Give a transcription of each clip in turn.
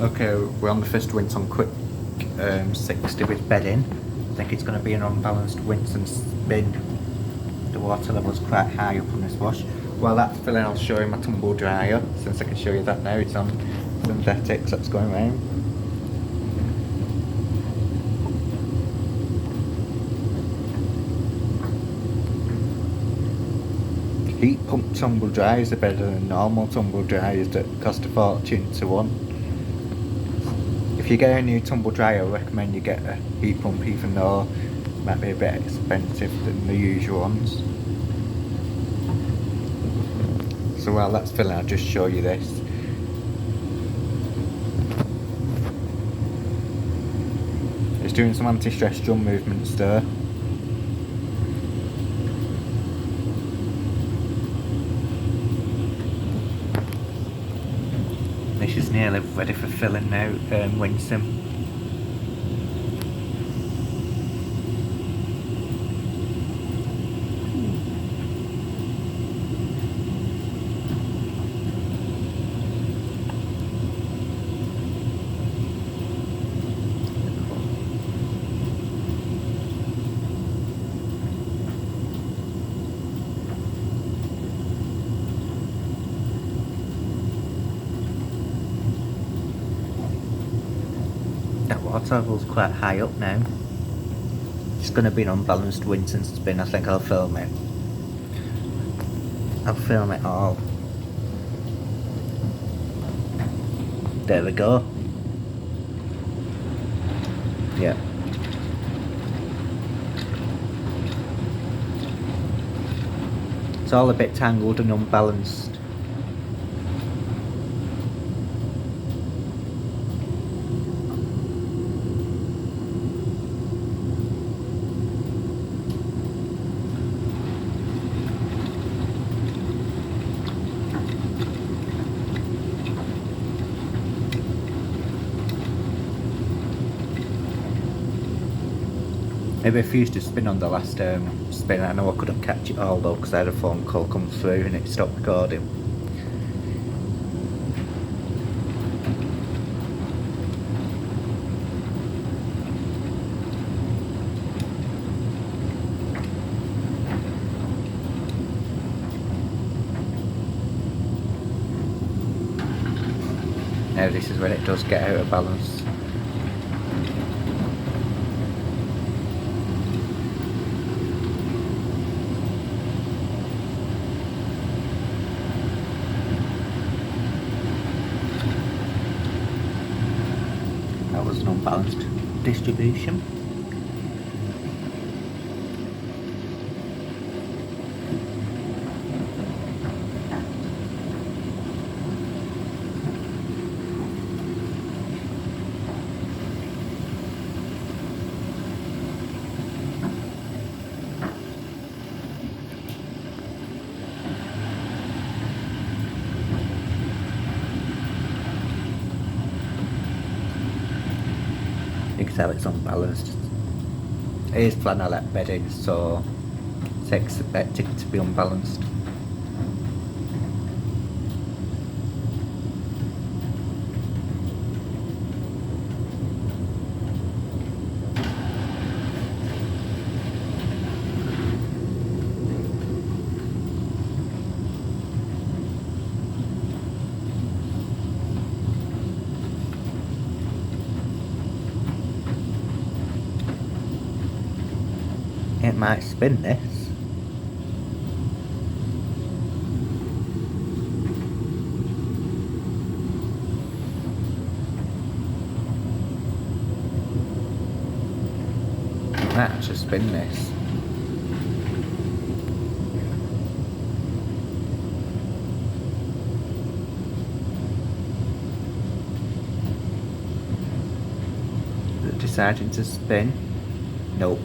Okay, we're on the first winch on quick 60 with bedding. I think it's going to be an unbalanced winch and spin. The water level's quite high up on this wash. While that's filling, I'll show you my tumble dryer, since I can show you that now. It's on synthetics, that's going round. Heat pump tumble dryers are better than normal tumble dryers that cost a fortune to one. If you get a new tumble dryer, I recommend you get a heat pump, even though it might be a bit expensive than the usual ones. So while that's filling, I'll just show you this. It's doing some anti-stress drum movements there. This is nearly ready for filling now, Winsome. That water level's quite high up now. It's going to be an unbalanced winch and spin. I think I'll film it. I'll film it all. There we go. Yeah. It's all a bit tangled and unbalanced. It refused to spin on the last spin. I know I couldn't catch it all though, because I had a phone call come through and it stopped recording. Now this is when it does get out of balance. That was an unbalanced distribution. You can tell it's unbalanced. It is flannelette bedding, so it's expected to be unbalanced. It might spin this. It might actually spin this. Is it deciding to spin? Nope.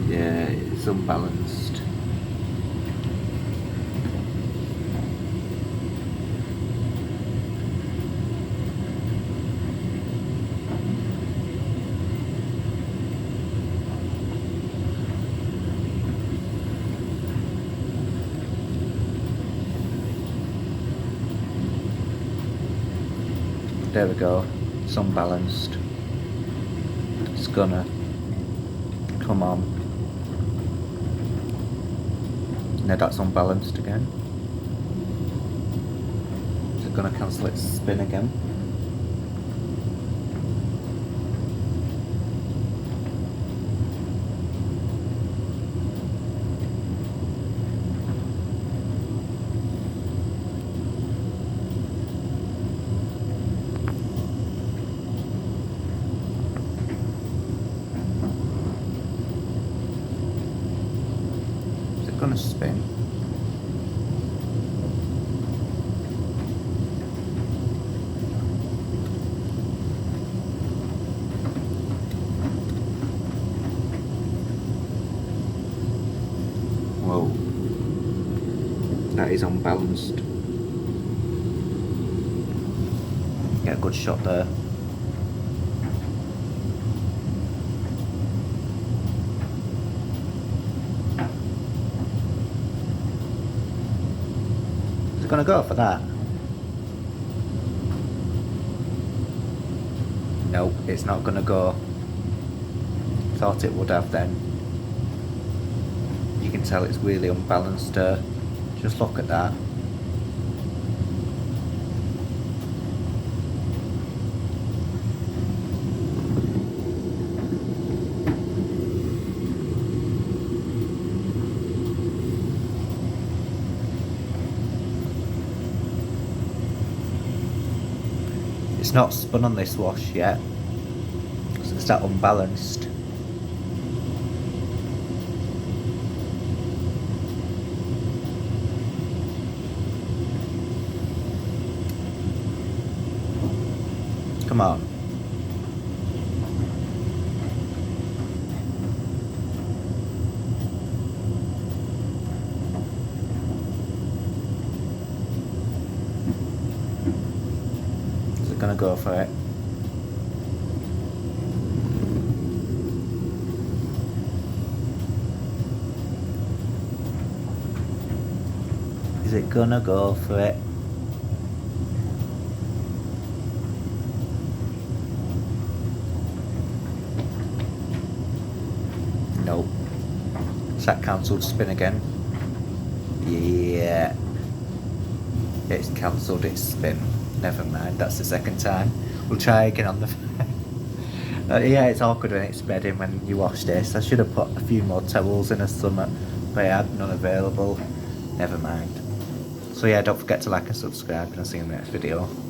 Yeah, it's unbalanced. There we go, it's unbalanced. It's gonna come on. Now that's unbalanced again. Is it gonna cancel its spin again? Gonna spin. Whoa, that is unbalanced. Get a good shot there. Gonna go for that. Nope, it's not gonna go. Thought it would have then. You can tell it's really unbalanced. Just look at that. It's not spun on this wash yet, because it's that unbalanced. Come on. Gonna go for it. Is it gonna go for it? Nope. Is that cancelled spin again? Yeah. It's cancelled its spin. Never mind, that's the second time. We'll try again on the yeah, it's awkward when it's bedding when you wash this. I should have put a few more towels in or something, but I had none available. Never mind. So yeah, don't forget to like and subscribe, and I'll see you in the next video.